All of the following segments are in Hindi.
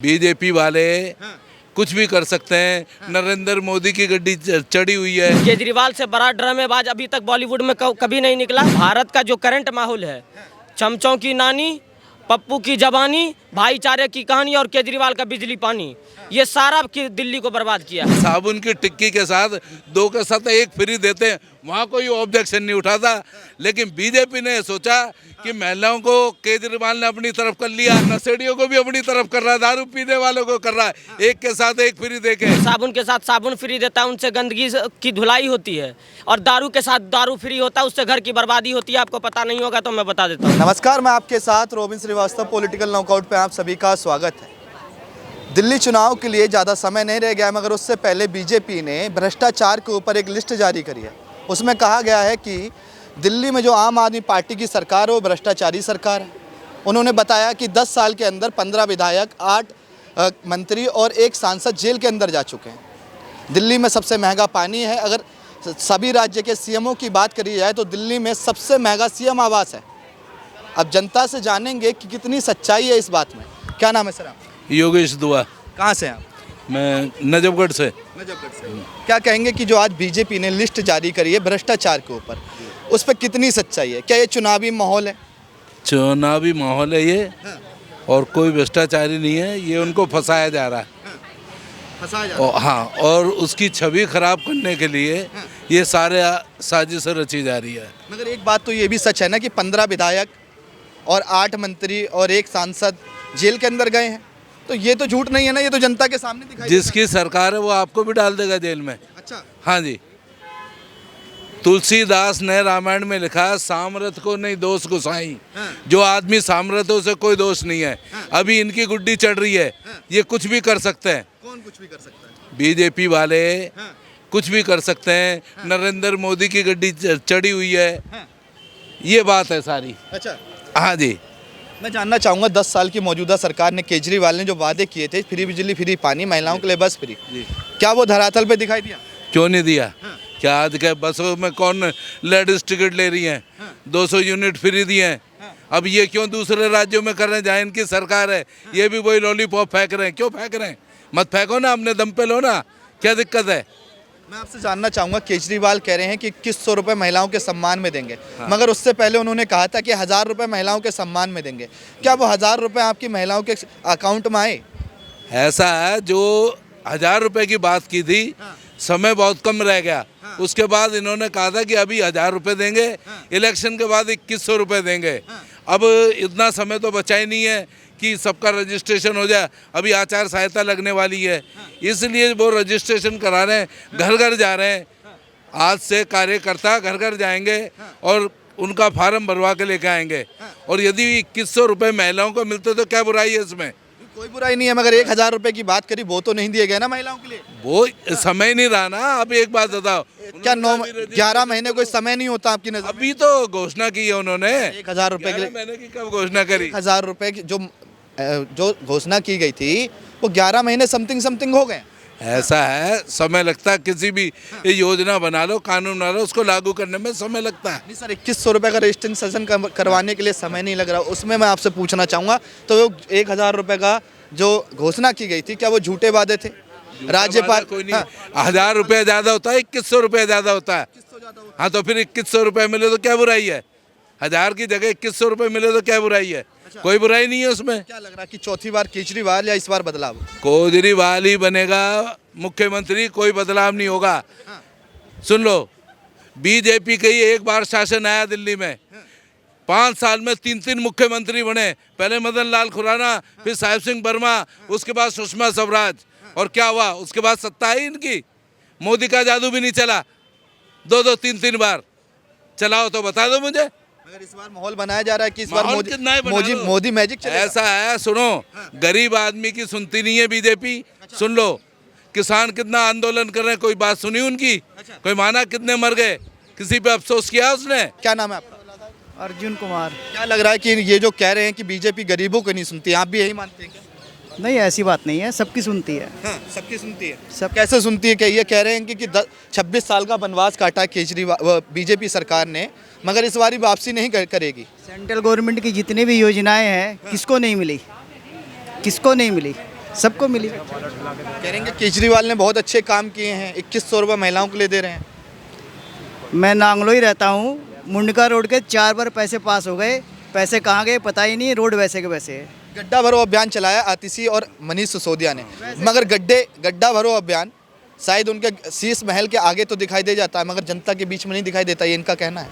बीजेपी वाले कुछ भी कर सकते हैं। नरेंद्र मोदी की गड्डी चढ़ी हुई है। केजरीवाल से बड़ा ड्रामेबाज अभी तक बॉलीवुड में कभी नहीं निकला। भारत का जो करंट माहौल है, चमचों की नानी, पप्पू की जवानी, भाईचारे की कहानी और केजरीवाल का बिजली पानी, ये सारा दिल्ली को बर्बाद किया। साबुन की टिक्की के साथ 2 के साथ 1 फ्री देते हैं, वहाँ कोई ऑब्जेक्शन नहीं उठाता। लेकिन बीजेपी ने सोचा कि महिलाओं को केजरीवाल ने अपनी तरफ कर लिया, नशेड़ियों को भी अपनी तरफ कर रहा है, दारू पीने वालों को कर रहा है, 1 के साथ 1 फ्री देके। साबुन के साथ साबुन फ्री देता है, उनसे गंदगी की धुलाई होती है, और दारू के साथ दारू फ्री होता है, उससे घर की बर्बादी होती है। आपको पता नहीं होगा तो मैं बता देता हूँ। नमस्कार, मैं आपके साथ रोबिन श्रीवास्तव। पॉलिटिकल नॉकआउट पे आप सभी का स्वागत है। दिल्ली चुनाव के लिए ज़्यादा समय नहीं रह गया, मगर उससे पहले बीजेपी ने भ्रष्टाचार के ऊपर एक लिस्ट जारी करी है। उसमें कहा गया है कि दिल्ली में जो आम आदमी पार्टी की सरकार है वो भ्रष्टाचारी सरकार है। उन्होंने बताया कि 10 साल के अंदर 15 विधायक, 8 मंत्री और 1 सांसद जेल के अंदर जा चुके हैं। दिल्ली में सबसे महंगा पानी है। अगर सभी राज्य के सीएमओ की बात करी जाए तो दिल्ली में सबसे महंगा सीएम आवास है। अब जनता से जानेंगे कि कितनी सच्चाई है इस बात में। क्या नाम है सर आप? योगेश दुआ। कहाँ से हैं आप? मैं नजफगढ़ से। नजफगढ़ से। क्या कहेंगे कि जो आज बीजेपी ने लिस्ट जारी करी है भ्रष्टाचार के ऊपर, उस पर कितनी सच्चाई है? क्या ये चुनावी माहौल है? चुनावी माहौल है ये, और कोई भ्रष्टाचारी नहीं है। ये उनको फंसाया जा रहा है। हाँ, और उसकी छवि खराब करने के लिए ये सारे साजिश रची जा रही है। मगर एक बात तो ये भी सच है ना कि 15 विधायक और 8 मंत्री और 1 सांसद जेल के अंदर गए हैं, तो ये तो झूठ नहीं है ना, ये तो जनता के सामने दिखाई। जिसकी सरकार है वो आपको भी डाल देगा जेल में। अच्छा। हाँ जी, तुलसीदास ने रामायण में लिखा, सामर्थ को नहीं दोष गोसाई। जो आदमी सामर्थ है उसे कोई दोष नहीं है। अभी इनकी गुड्डी चढ़ रही है, ये कुछ भी कर सकते हैं। कौन कुछ भी कर सकता है? बीजेपी वाले कुछ भी कर सकते हैं। नरेंद्र मोदी की गड्डी चढ़ी हुई है, ये बात है सारी। अच्छा। हाँ जी, मैं जानना चाहूँगा, 10 साल की मौजूदा सरकार ने, केजरीवाल ने जो वादे किए थे, फ्री बिजली, फ्री पानी, महिलाओं के लिए बस फ्री, क्या वो धरातल पे दिखाई दिया? क्यों नहीं दिया? क्या आज के बसों में कौन लेडीज टिकट ले रही हैं? 200 यूनिट फ्री दिए हैं। अब ये क्यों दूसरे राज्यों में कर रहे हैं जहाँ इनकी सरकार है? ये भी वही लॉलीपॉप फेंक रहे हैं। क्यों फेंक रहे हैं? मत फेंको ना, अपने दम पे लो ना, क्या दिक्कत है? मैं आपसे जानना चाहूँगा, केजरीवाल कह रहे हैं कि 2100 रुपये महिलाओं के सम्मान में देंगे, मगर उससे पहले उन्होंने कहा था कि 1000 रुपये महिलाओं के सम्मान में देंगे। क्या वो 1000 रुपये आपकी महिलाओं के अकाउंट में आए? ऐसा है, जो 1000 रुपये की बात की थी, समय बहुत कम रह गया। उसके बाद इन्होंने कहा था कि अभी 1000 रुपये देंगे, इलेक्शन के बाद 2100 रुपये देंगे। अब इतना समय तो बचा ही नहीं है कि सबका रजिस्ट्रेशन हो जाए। अभी आचार संहिता लगने वाली है, इसलिए वो रजिस्ट्रेशन करा रहे हैं, घर घर जा रहे हैं। आज से कार्यकर्ता घर घर जाएंगे और उनका फार्म भरवा के लेके आएंगे। और यदि 2100 रुपये महिलाओं को मिलते तो क्या बुराई है इसमें? कोई बुराई नहीं है, मगर 1000 रुपये की बात करी, वो तो नहीं दिए गए ना महिलाओं के लिए। वो समय नहीं रहा ना। अब एक बात बताओ, क्या 11 महीने कोई समय नहीं होता आपकी नजर में? अभी तो घोषणा की है उन्होंने 1000 रुपये के लिए। मैंने की कब घोषणा करी? 1000 रुपये की जो घोषणा की गई थी वो 11 महीने समथिंग हो गए। ऐसा है, समय लगता है। किसी भी योजना बना लो, कानून बना लो, उसको लागू करने में समय लगता है। नहीं सर, 2100 रुपये का रजिस्ट्रेशन करवाने के लिए समय नहीं लग रहा। उसमें मैं आपसे पूछना चाहूँगा, तो वो 1000 रुपये का जो घोषणा की गई थी, क्या वो झूठे वादे थे? राज्यपाल कोई नहीं। 1000 रुपये ज़्यादा होता है, 2100 रुपये ज़्यादा होता है। हाँ, तो फिर 2100 रुपये मिले तो क्या बुराई है? 1000 की जगह 2100 रुपये मिले तो क्या बुराई है? कोई बुराई नहीं है उसमें। क्या लग रहा है कि चौथी बार केजरीवाल या इस बार बदलाव? केजरीवाल ही बनेगा मुख्यमंत्री, कोई बदलाव नहीं होगा। सुन लो, बीजेपी का ही एक बार शासन आया दिल्ली में, 5 साल में 3 मुख्यमंत्री बने। पहले मदन लाल खुराना, फिर साहिब सिंह वर्मा, उसके बाद सुषमा स्वराज। और क्या हुआ? उसके बाद सत्ता आई इनकी। मोदी का जादू भी नहीं चला। 2-2, 3-3 बार चलाओ तो बता दो मुझे। अगर इस बार माहौल बनाया जा रहा है कि इस बार मोदी मैजिक चलेगा। ऐसा है, सुनो, गरीब आदमी की सुनती नहीं है बीजेपी। सुन लो, किसान कितना आंदोलन कर रहे हैं, कोई बात सुनी उनकी? कोई माना? कितने मर गए? किसी पे अफसोस किया उसने? क्या नाम है आपका? अर्जुन कुमार। क्या लग रहा है कि ये जो कह रहे हैं कि बीजेपी गरीबों को नहीं सुनती, आप भी यही मानते हैं क्या? नहीं, ऐसी बात नहीं है, सबकी सुनती है। हाँ, सबकी सुनती है। सब कैसे सुनती है? क्या ये कह रहे हैं कि 26 साल का वनवास काटा केजरीवाल बीजेपी सरकार ने, मगर इस बार वापसी नहीं करेगी? सेंट्रल गवर्नमेंट की जितनी भी योजनाएं हैं, किसको नहीं मिली? किसको नहीं मिली? सबको मिली। कह रहे हैं कि केजरीवाल ने बहुत अच्छे काम किए हैं, 2100 रुपये महिलाओं के लिए दे रहे हैं। मैं नांगलो ही रहता हूँ, मुंडका रोड के 4 बार पैसे पास हो गए, पैसे कहाँ गए पता ही नहीं, रोड वैसे के वैसे है। गड्ढा भरो अभियान चलाया आतिशी और मनीष सिसोदिया ने, मगर गड्ढा भरो अभियान शायद उनके शीश महल के आगे तो दिखाई दे जाता है, मगर जनता के बीच में नहीं दिखाई देता, ये इनका कहना है।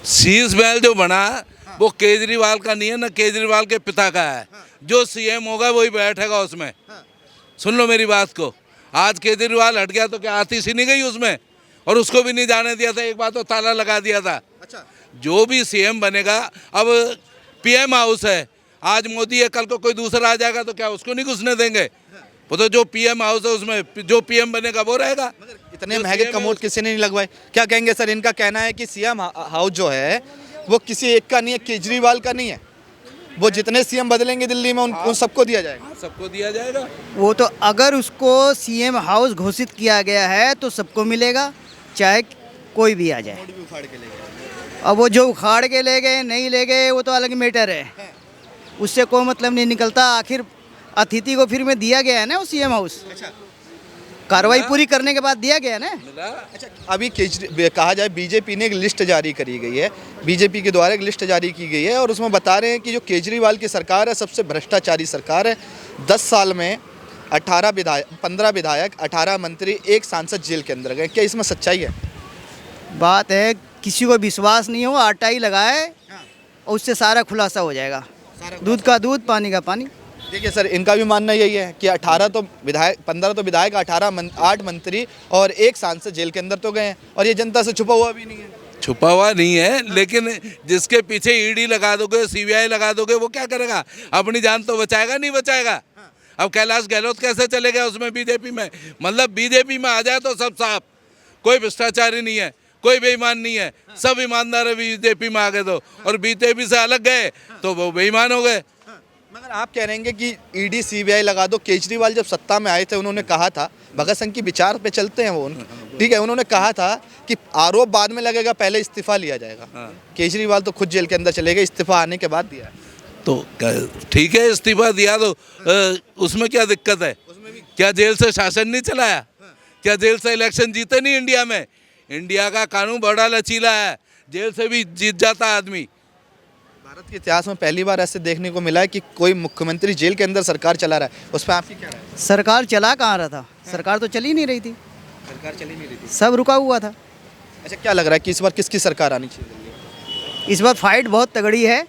शीश महल जो बना वो केजरीवाल का नहीं है ना, केजरीवाल के पिता का है। जो सीएम होगा वही बैठेगा उसमें। सुन लो मेरी बात को, आज केजरीवाल हट गया तो क्या आतिशी नहीं गई उसमें, और उसको भी नहीं जाने दिया था, एक बार तो ताला लगा दिया था। अच्छा, जो भी सीएम बनेगा, अब पीएम हाउस है, आज मोदी है, कल को कोई दूसरा आ जाएगा तो क्या उसको नहीं घुसने देंगे? वो तो जो पीएम हाउस है उसमें जो पीएम बनेगा वो रहेगा। इतने महंगे कमोड किसी ने नहीं लगवाए, क्या कहेंगे सर? इनका कहना है कि सीएम हाउस जो है वो किसी एक का नहीं है, केजरीवाल का नहीं है, वो जितने सीएम बदलेंगे दिल्ली में उन सबको दिया जाएगा। सबको दिया जाएगा। वो तो अगर उसको सीएम हाउस घोषित किया गया है तो सबको मिलेगा, चाहे कोई भी आ जाए। अब वो जो उखाड़ के ले गए नहीं ले गए वो तो अलग मैटर है, उससे कोई मतलब नहीं निकलता। आखिर अतिथि को फिर में दिया गया है ना वो सीएम हाउस, कार्रवाई पूरी करने के बाद दिया गया ना। अच्छा, अभी कहा जाए बीजेपी ने एक लिस्ट जारी करी गई है, बीजेपी के द्वारा एक लिस्ट जारी की गई है और उसमें बता रहे हैं कि जो केजरीवाल की सरकार है सबसे भ्रष्टाचारी सरकार है। 10 साल में 15 विधायक 18 मंत्री 1 सांसद जेल के अंदर गए। क्या इसमें सच्चाई है? बात है किसी को विश्वास नहीं हो, आटा ही लगाए और उससे सारा खुलासा हो जाएगा, दूध का दूध पानी का पानी। देखिए सर, इनका भी मानना यही है कि 15 तो विधायक 8 मंत्री और 1 सांसद जेल के अंदर तो गए हैं, और ये जनता से छुपा हुआ भी नहीं है। छुपा हुआ नहीं है, लेकिन जिसके पीछे ईडी लगा दोगे, सीबीआई लगा दोगे, वो क्या करेगा? अपनी जान तो बचाएगा नहीं बचाएगा। अब कैलाश गहलोत कैसे चले गए उसमें बीजेपी में? मतलब बीजेपी में आ जाए तो सब साफ, कोई भ्रष्टाचारी नहीं है, कोई बेईमान नहीं है, सब ईमानदार है बीजेपी में आ गए तो, और बीजेपी से अलग गए तो वो बेईमान हो गए। मगर आप कह रहे हैं कि ईडी सीबीआई लगा दो। केजरीवाल जब सत्ता में आए थे उन्होंने कहा था, भगत सिंह की विचार पे चलते हैं वो, ठीक है, उन्होंने कहा था कि आरोप बाद में लगेगा, पहले इस्तीफा लिया जाएगा। केजरीवाल तो खुद जेल के अंदर चले गए, इस्तीफा आने के बाद दिया। तो ठीक है, इस्तीफा दिया तो उसमें क्या दिक्कत है? क्या जेल से शासन नहीं चलाया? क्या जेल से इलेक्शन जीते नहीं इंडिया में? इंडिया का कानून बड़ा लचीला है, जेल से भी जीत जाता है आदमी। भारत के इतिहास में पहली बार ऐसे देखने को मिला है कि कोई मुख्यमंत्री जेल के अंदर सरकार चला रहा है। उस पर आपकी क्या राय है? सरकार चला कहाँ रहा था, सरकार तो चली नहीं रही थी, सरकार चली नहीं रही थी, सब रुका हुआ था। अच्छा, क्या लग रहा है कि इस बार किसकी सरकार आनी चाहिए दिल्ली? इस बार फाइट बहुत तगड़ी है,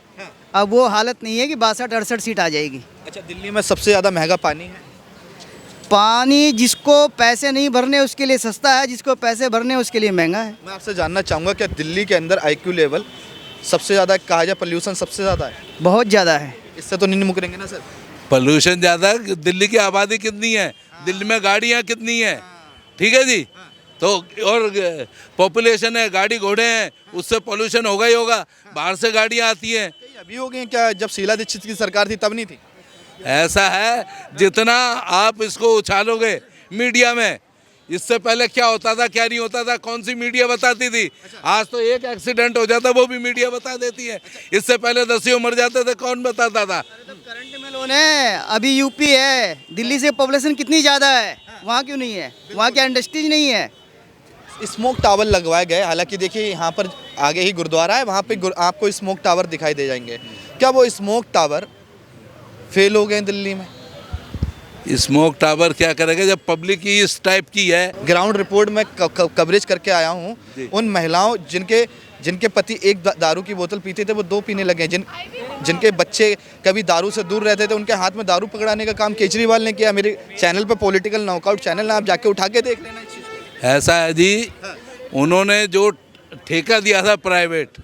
अब वो हालत नहीं है कि 62-68 सीट आ जाएगी। अच्छा, दिल्ली में सबसे ज़्यादा महंगा पानी है। पानी जिसको पैसे नहीं भरने उसके लिए सस्ता है, जिसको पैसे भरने उसके लिए महंगा है। मैं आपसे जानना चाहूँगा कि दिल्ली के अंदर IQ लेवल सबसे ज़्यादा, कहा जाए पोल्यूशन सबसे ज़्यादा है, बहुत ज़्यादा है। इससे तो नहीं मुकरेंगे ना सर? पोल्यूशन ज़्यादा, दिल्ली की आबादी कितनी है, दिल्ली में गाड़ियाँ कितनी है, ठीक है जी, तो और पॉपुलेशन है, गाड़ी घोड़े हैं, उससे पोल्यूशन होगा ही होगा। बाहर से गाड़ियाँ आती हैं। अभी हो गई क्या? जब शीला दीक्षित की सरकार थी तब नहीं थी? ऐसा है, जितना आप इसको उछालोगे मीडिया में, इससे पहले क्या होता था क्या नहीं होता था, कौन सी मीडिया बताती थी? आज तो एक एक्सीडेंट हो जाता वो भी मीडिया बता देती है। इससे पहले 10 मर जाते थे, कौन बताता था? करंट में लोन है, अभी यूपी है, दिल्ली से पॉपुलेशन कितनी ज़्यादा है, वहाँ क्यों नहीं है? वहाँ क्या इंडस्ट्रीज नहीं है? स्मोक टावर लगवाए गए, हालांकि देखिए यहाँ पर आगे ही गुरुद्वारा है, वहाँ पे आपको स्मोक टावर दिखाई दे जाएंगे। क्या वो स्मोक टावर फेल हो गए दिल्ली में? स्मोक टावर क्या करेगा जब पब्लिक ही इस टाइप की है? ग्राउंड रिपोर्ट में कवरेज करके आया हूँ, उन महिलाओं जिनके पति एक दारू की बोतल पीते थे वो 2 पीने लगे, जिनके बच्चे कभी दारू से दूर रहते थे उनके हाथ में दारू पकड़ाने का काम केजरीवाल ने किया। मेरे चैनल पे पॉलिटिकल नॉकआउट चैनल है, आप जाके उठा के देख लेना इस चीज़ को। ऐसा है जी, उन्होंने जो ठेका दिया था प्राइवेट,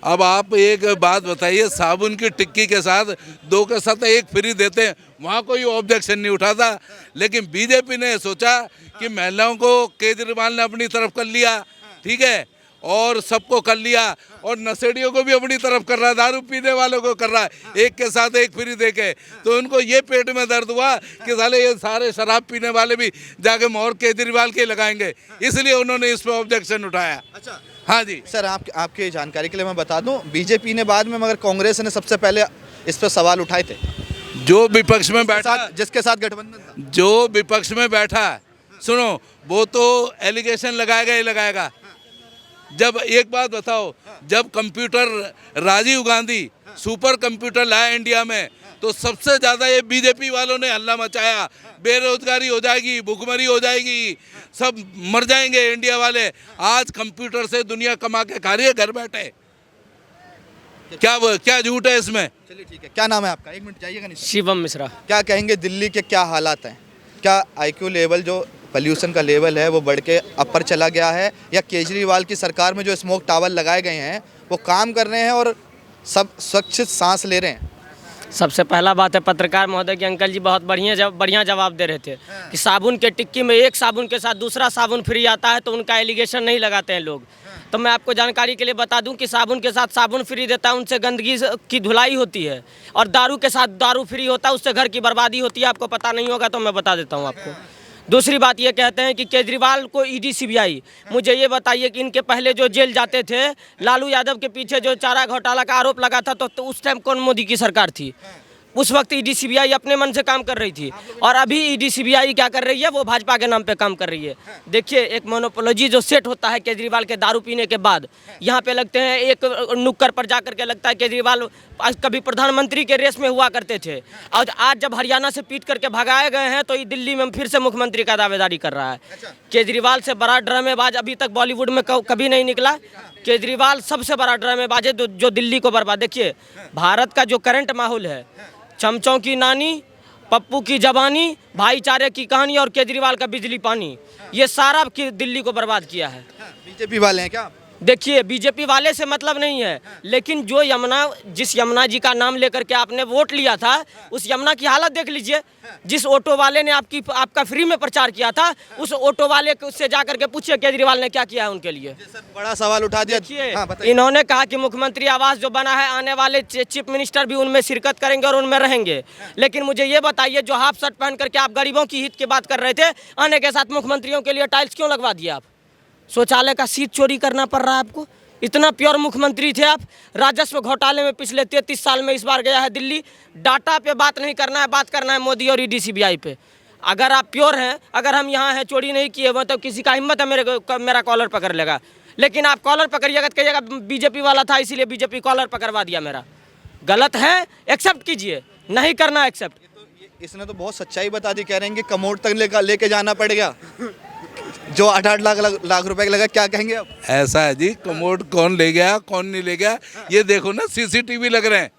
अब आप एक बात बताइए, साबुन की टिक्की के साथ 2 के साथ 1 फ्री देते हैं, वहाँ कोई ऑब्जेक्शन नहीं उठाता। लेकिन बीजेपी ने सोचा कि महिलाओं को केजरीवाल ने अपनी तरफ कर लिया, ठीक है, और सबको कर लिया, और नशेड़ियों को भी अपनी तरफ कर रहा है, दारू पीने वालों को कर रहा है, 1 के साथ 1 फ्री देके। तो उनको ये पेट में दर्द हुआ कि साले ये सारे शराब पीने वाले भी जाके मोहर केजरीवाल के लगाएंगे, इसलिए उन्होंने इस पर ऑब्जेक्शन उठाया। अच्छा, हाँ जी सर, आपके जानकारी के लिए मैं बता दूं, बीजेपी ने बाद में, मगर कांग्रेस ने सबसे पहले इस पर सवाल उठाए थे। जो विपक्ष में बैठा, जिसके साथ गठबंधन था। जो विपक्ष में बैठा है, सुनो, वो तो एलिगेशन लगाएगा ही लगाएगा। जब एक बात बताओ, जब computer Rajiv Gandhi super computer लाया इंडिया में, तो सबसे ज़्यादा ये बीजेपी वालों ने हल्ला मचाया। बेरोजगारी हो जाएगी, भुखमरी हो जाएगी, सब मर जाएंगे इंडिया वाले। आज कंप्यूटर से दुनिया कमा के खा रही है घर बैठे। क्या झूठ है इसमें? चलिए ठीक है, क्या नाम है आपका? एक मिनट जाइएगा नहीं। शिवम मिश्रा। क्या कहेंगे, दिल्ली के क्या हालात हैं? क्या IQ लेवल, जो पॉल्यूशन का लेवल है, वो बढ़ के अपर चला गया है, या केजरीवाल की सरकार में जो स्मोक टावर लगाए गए हैं वो काम कर रहे हैं और सब स्वच्छ सांस ले रहे हैं? सबसे पहला बात है, पत्रकार महोदय के अंकल जी बहुत बढ़िया जवाब दे रहे थे कि साबुन के टिक्की में एक साबुन के साथ दूसरा साबुन फ्री आता है तो उनका एलिगेशन नहीं लगाते हैं लोग। तो मैं आपको जानकारी के लिए बता दूं कि साबुन के साथ साबुन फ्री देता है, उनसे गंदगी की धुलाई होती है, और दारू के साथ दारू फ्री होता है, उससे घर की बर्बादी होती है। आपको पता नहीं होगा तो मैं बता देता हूँ आपको। दूसरी बात ये कहते हैं कि केजरीवाल को ED CBI, मुझे ये बताइए कि इनके पहले जो जेल जाते थे, लालू यादव के पीछे जो चारा घोटाला का आरोप लगा था, तो उस टाइम कौन मोदी की सरकार थी? उस वक्त ED CBI अपने मन से काम कर रही थी, और अभी ED CBI क्या कर रही है? वो भाजपा के नाम पे काम कर रही है। देखिए, एक मोनोपोलॉजी जो सेट होता है केजरीवाल के दारू पीने के बाद, यहाँ पे लगते हैं, एक नुक्कड़ पर जा करके लगता है केजरीवाल कभी प्रधानमंत्री के रेस में हुआ करते थे, और आज जब हरियाणा से पीट करके भगाए गए हैं तो ये दिल्ली में फिर से मुख्यमंत्री का दावेदारी कर रहा है। केजरीवाल से बड़ा ड्रामेबाज अभी तक बॉलीवुड में कभी नहीं निकला। केजरीवाल सबसे बड़ा ड्रामेबाज है जो दिल्ली को बर्बाद। देखिए, भारत का जो करंट माहौल है, चमचों की नानी, पप्पू की जबानी, भाईचारे की कहानी और केजरीवाल का बिजली पानी, ये सारा दिल्ली को बर्बाद किया है। बीजेपी वाले हैं क्या? देखिए, बीजेपी वाले से मतलब नहीं है, लेकिन जो जिस यमुना जी का नाम लेकर के आपने वोट लिया था, उस यमुना की हालत देख लीजिए। जिस ऑटो वाले ने आपका फ्री में प्रचार किया था, उस ऑटो वाले से जा करके पूछिए केजरीवाल ने क्या किया है उनके लिए। सर, बड़ा सवाल उठा दिया। हाँ, इन्होंने कहा कि मुख्यमंत्री आवास जो बना है, आने वाले चीफ मिनिस्टर भी उनमें शिरकत करेंगे और उनमें रहेंगे। लेकिन मुझे ये बताइए, जो हाफ शर्ट पहन करके आप गरीबों की हित की बात कर रहे थे, आने के साथ मुख्यमंत्रियों के लिए टाइल्स क्यों लगवा दिया? आप शौचालय का सीट चोरी करना पड़ रहा है आपको? इतना प्योर मुख्यमंत्री थे आप। राजस्व घोटाले में पिछले 33 साल में इस बार गया है दिल्ली। डाटा पे बात नहीं करना है, बात करना है मोदी और ED CBI पे। अगर आप प्योर हैं, अगर हम यहाँ हैं, चोरी नहीं किए हुए, तो किसी का हिम्मत है मेरा कॉलर पकड़ लेगा। लेकिन आप कॉलर पकड़िएगा तो कहिएगा बीजेपी वाला था इसीलिए बीजेपी कॉलर पकड़वा दिया मेरा। गलत है, एक्सेप्ट कीजिए। नहीं करना एक्सेप्ट। इसने तो बहुत सच्चाई बता दी। कह रहे हैं कि कमोड तक लेके जाना पड़ेगा, जो 8-8 लाख रुपए का लगा। क्या कहेंगे आप? ऐसा है जी, कमोड कौन ले गया कौन नहीं ले गया, ये देखो ना, CCTV लग रहे हैं।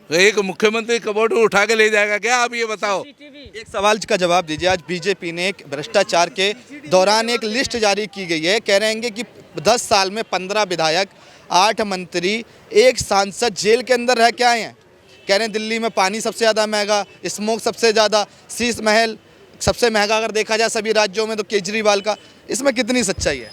एक मुख्यमंत्री कमोड उठा के ले जाएगा क्या? आप ये बताओ। एक सवाल का जवाब दीजिए। आज बीजेपी ने भ्रष्टाचार के दौरान एक लिस्ट जारी की गई है। कह रहे हैं कि 10 साल में 15 विधायक, 8 मंत्री, 1 सांसद जेल के अंदर रह के आए हैं। कह रहे हैं दिल्ली में पानी सबसे ज़्यादा महंगा, स्मोक सबसे ज़्यादा, शीश महल सबसे महंगा अगर देखा जाए सभी राज्यों में, तो केजरीवाल का। इसमें कितनी सच्चाई है?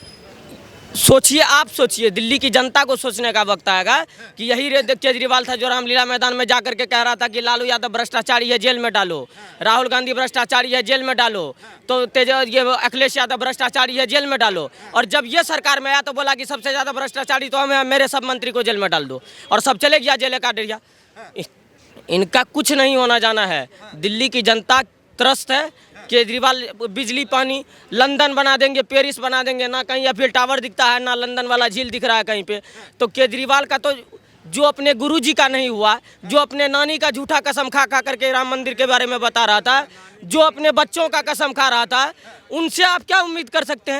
सोचिए, आप सोचिए, दिल्ली की जनता को सोचने का वक्त आएगा कि यही केजरीवाल था जो रामलीला मैदान में जाकर के कह रहा था कि लालू यादव भ्रष्टाचारी है, जेल में डालो, राहुल गांधी भ्रष्टाचारी है, जेल में डालो, तो ये अखिलेश यादव भ्रष्टाचारी है, जेल में डालो। और जब ये सरकार में आया तो बोला कि सबसे ज़्यादा भ्रष्टाचारी तो हमें, मेरे सब मंत्री को जेल में डाल दो, और सब चले गया जेल का डरिया। इनका कुछ नहीं होना जाना है। दिल्ली की जनता त्रस्त है। केजरीवाल बिजली पानी लंदन बना देंगे, पेरिस बना देंगे, ना कहीं या फिर टावर दिखता है, ना लंदन वाला झील दिख रहा है कहीं पे। तो केजरीवाल का तो जो अपने गुरुजी का नहीं हुआ, जो अपने नानी का झूठा कसम खा करके राम मंदिर के बारे में बता रहा था, जो अपने बच्चों का कसम खा रहा था, उनसे आप क्या उम्मीद कर सकते हैं?